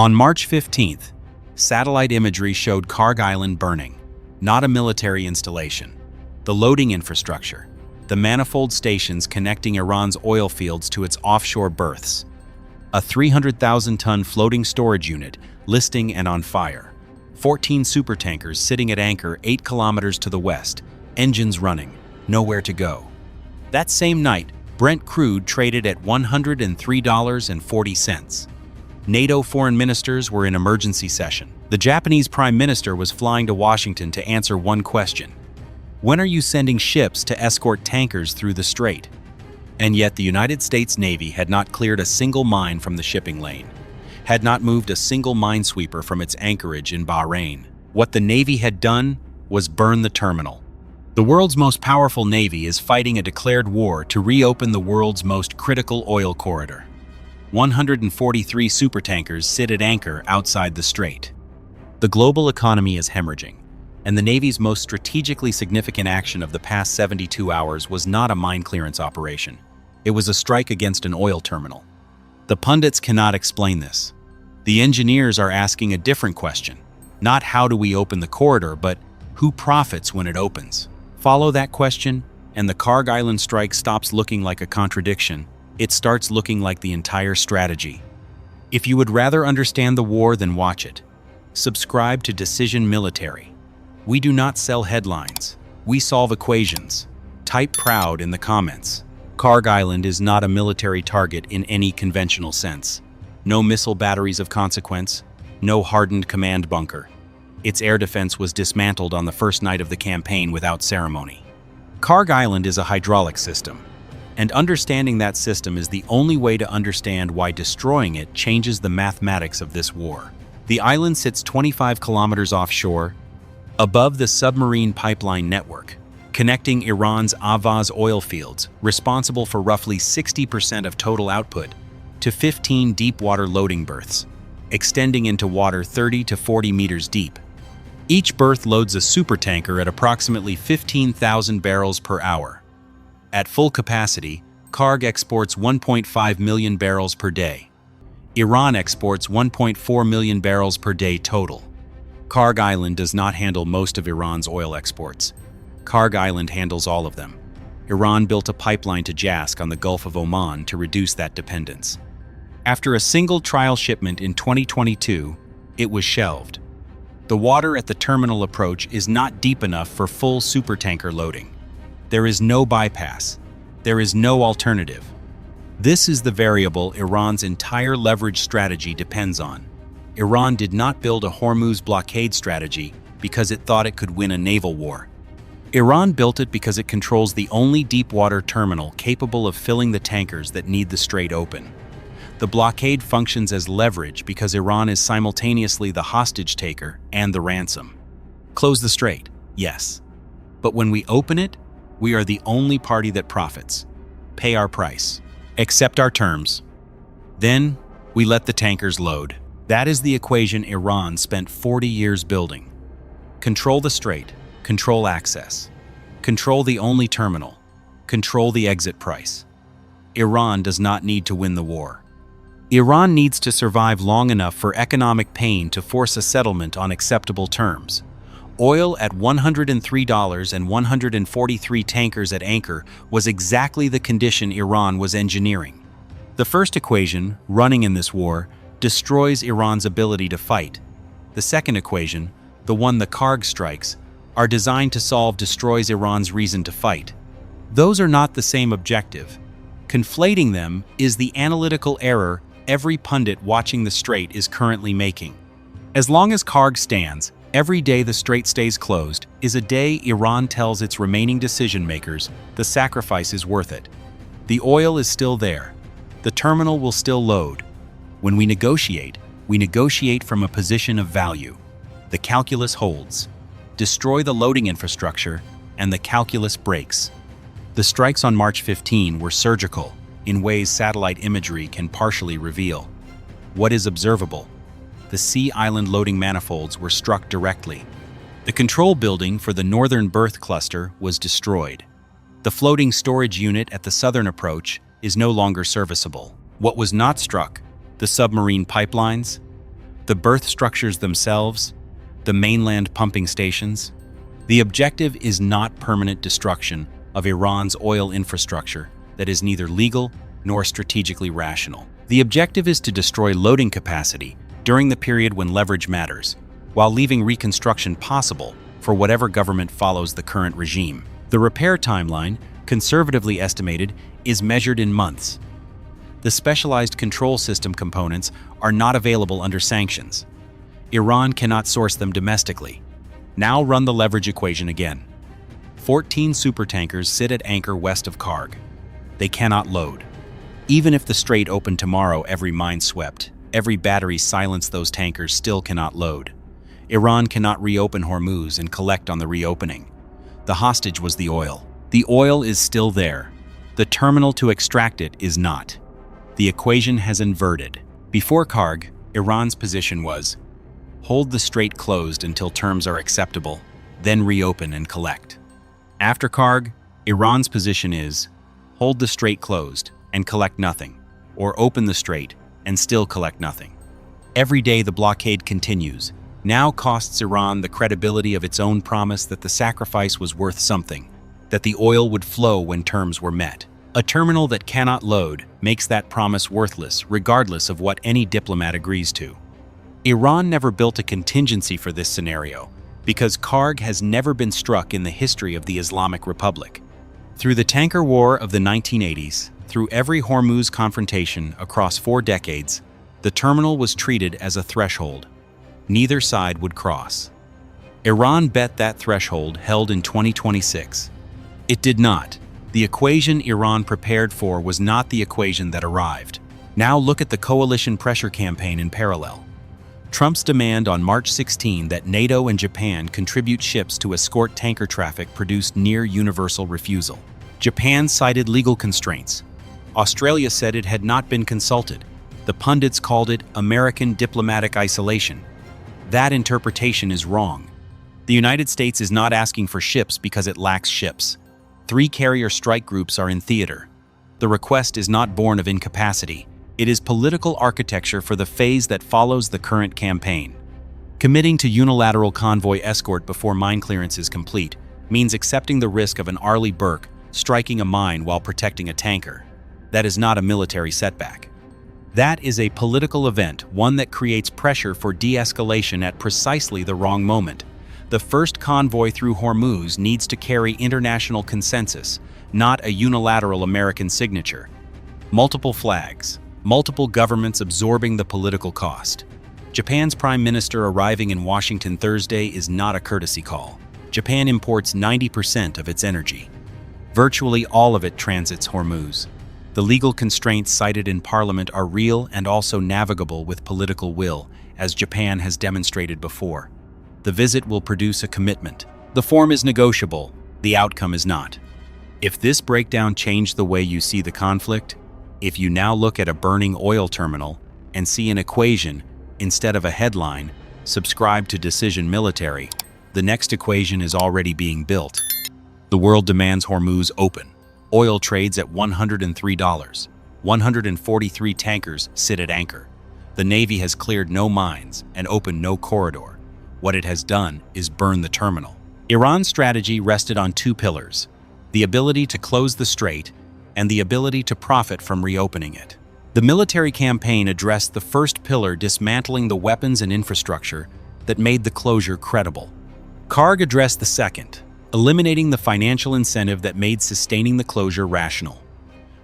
On March 15th, satellite imagery showed Kharg Island burning, not a military installation. The loading infrastructure, the manifold stations connecting Iran's oil fields to its offshore berths. A 300,000-ton floating storage unit listing and on fire. 14 supertankers sitting at anchor 8 kilometers to the west, engines running, nowhere to go. That same night, Brent crude traded at $103.40. NATO foreign ministers were in emergency session. The Japanese Prime Minister was flying to Washington to answer one question. When are you sending ships to escort tankers through the strait? And yet the United States Navy had not cleared a single mine from the shipping lane, had not moved a single minesweeper from its anchorage in Bahrain. What the Navy had done was burn the terminal. The world's most powerful Navy is fighting a declared war to reopen the world's most critical oil corridor. 143 supertankers sit at anchor outside the strait. The global economy is hemorrhaging, and the Navy's most strategically significant action of the past 72 hours was not a mine clearance operation. It was a strike against an oil terminal. The pundits cannot explain this. The engineers are asking a different question. Not how do we open the corridor, but who profits when it opens? Follow that question, and the Kharg Island strike stops looking like a contradiction. It starts looking like the entire strategy. If you would rather understand the war than watch it, subscribe to Decision Military. We do not sell headlines. We solve equations. Type proud in the comments. Kharg Island is not a military target in any conventional sense. No missile batteries of consequence, no hardened command bunker. Its air defense was dismantled on the first night of the campaign without ceremony. Kharg Island is a hydraulic system, and understanding that system is the only way to understand why destroying it changes the mathematics of this war. The island sits 25 kilometers offshore, above the submarine pipeline network, connecting Iran's Avaz oil fields, responsible for roughly 60% of total output, to 15 deepwater loading berths, extending into water 30 to 40 meters deep. Each berth loads a supertanker at approximately 15,000 barrels per hour. At full capacity, Kharg exports 1.5 million barrels per day. Iran exports 1.4 million barrels per day total. Kharg Island does not handle most of Iran's oil exports. Kharg Island handles all of them. Iran built a pipeline to Jask on the Gulf of Oman to reduce that dependence. After a single trial shipment in 2022, it was shelved. The water at the terminal approach is not deep enough for full supertanker loading. There is no bypass. There is no alternative. This is the variable Iran's entire leverage strategy depends on. Iran did not build a Hormuz blockade strategy because it thought it could win a naval war. Iran built it because it controls the only deepwater terminal capable of filling the tankers that need the strait open. The blockade functions as leverage because Iran is simultaneously the hostage taker and the ransom. Close the strait, yes. But when we open it, we are the only party that profits. Pay our price. Accept our terms. Then, we let the tankers load. That is the equation Iran spent 40 years building. Control the strait, control access. Control the only terminal. Control the exit price. Iran does not need to win the war. Iran needs to survive long enough for economic pain to force a settlement on acceptable terms. Oil at $103 and 143 tankers at anchor was exactly the condition Iran was engineering. The first equation, running in this war, destroys Iran's ability to fight. The second equation, the one the Kharg strikes, are designed to solve destroys Iran's reason to fight. Those are not the same objective. Conflating them is the analytical error every pundit watching the strait is currently making. As long as Kharg stands, every day the strait stays closed is a day Iran tells its remaining decision-makers the sacrifice is worth it. The oil is still there. The terminal will still load. When we negotiate from a position of value. The calculus holds. Destroy the loading infrastructure, and the calculus breaks. The strikes on March 15 were surgical, in ways satellite imagery can partially reveal. What is observable? The Sea Island loading manifolds were struck directly. The control building for the northern berth cluster was destroyed. The floating storage unit at the southern approach is no longer serviceable. What was not struck? The submarine pipelines? The berth structures themselves, the mainland pumping stations. The objective is not permanent destruction of Iran's oil infrastructure that is neither legal nor strategically rational. The objective is to destroy loading capacity during the period when leverage matters, while leaving reconstruction possible for whatever government follows the current regime. The repair timeline, conservatively estimated, is measured in months. The specialized control system components are not available under sanctions. Iran cannot source them domestically. Now run the leverage equation again. 14 supertankers sit at anchor west of Kharg. They cannot load. Even if the strait opened tomorrow, every mine swept, every battery silenced, those tankers still cannot load. Iran cannot reopen Hormuz and collect on the reopening. The hostage was the oil. The oil is still there. The terminal to extract it is not. The equation has inverted. Before Kharg, Iran's position was, hold the strait closed until terms are acceptable, then reopen and collect. After Kharg, Iran's position is, hold the strait closed and collect nothing, or open the strait and still collect nothing. Every day the blockade continues, now costs Iran the credibility of its own promise that the sacrifice was worth something, that the oil would flow when terms were met. A terminal that cannot load makes that promise worthless, regardless of what any diplomat agrees to. Iran never built a contingency for this scenario, because Kharg has never been struck in the history of the Islamic Republic. Through the tanker war of the 1980s, through every Hormuz confrontation across 4 decades, the terminal was treated as a threshold. Neither side would cross. Iran bet that threshold held in 2026. It did not. The equation Iran prepared for was not the equation that arrived. Now look at the coalition pressure campaign in parallel. Trump's demand on March 16 that NATO and Japan contribute ships to escort tanker traffic produced near universal refusal. Japan cited legal constraints. Australia said it had not been consulted. The pundits called it American diplomatic isolation. That interpretation is wrong. The United States is not asking for ships because it lacks ships. 3 carrier strike groups are in theater. The request is not born of incapacity. It is political architecture for the phase that follows the current campaign. Committing to unilateral convoy escort before mine clearance is complete means accepting the risk of an Arleigh Burke striking a mine while protecting a tanker. That is not a military setback. That is a political event, one that creates pressure for de-escalation at precisely the wrong moment. The first convoy through Hormuz needs to carry international consensus, not a unilateral American signature. Multiple flags, multiple governments absorbing the political cost. Japan's Prime Minister arriving in Washington Thursday is not a courtesy call. Japan imports 90% of its energy. Virtually all of it transits Hormuz. The legal constraints cited in Parliament are real and also navigable with political will, as Japan has demonstrated before. The visit will produce a commitment. The form is negotiable, the outcome is not. If this breakdown changed the way you see the conflict, if you now look at a burning oil terminal and see an equation instead of a headline, subscribe to Decision Military, the next equation is already being built. The world demands Hormuz open. Oil trades at $103. 143 tankers sit at anchor. The Navy has cleared no mines and opened no corridor. What it has done is burn the terminal. Iran's strategy rested on 2 pillars: the ability to close the strait and the ability to profit from reopening it. The military campaign addressed the first pillar, dismantling the weapons and infrastructure that made the closure credible. Kharg addressed the second, eliminating the financial incentive that made sustaining the closure rational.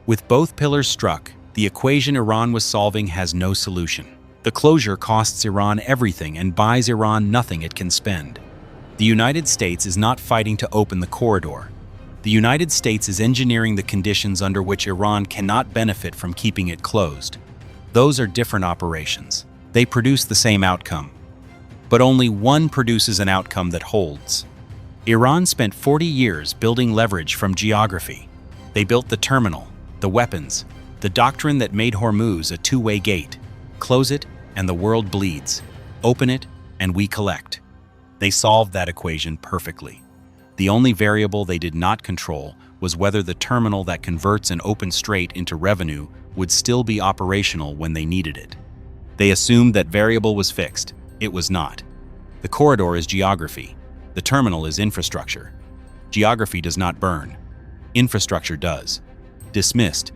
With both pillars struck, the equation Iran was solving has no solution. The closure costs Iran everything and buys Iran nothing it can spend. The United States is not fighting to open the corridor. The United States is engineering the conditions under which Iran cannot benefit from keeping it closed. Those are different operations. They produce the same outcome. But only one produces an outcome that holds. Iran spent 40 years building leverage from geography. They built the terminal, the weapons, the doctrine that made Hormuz a 2-way gate. Close it, and the world bleeds. Open it, and we collect. They solved that equation perfectly. The only variable they did not control was whether the terminal that converts an open strait into revenue would still be operational when they needed it. They assumed that variable was fixed. It was not. The corridor is geography. The terminal is infrastructure. Geography does not burn. Infrastructure does. Dismissed.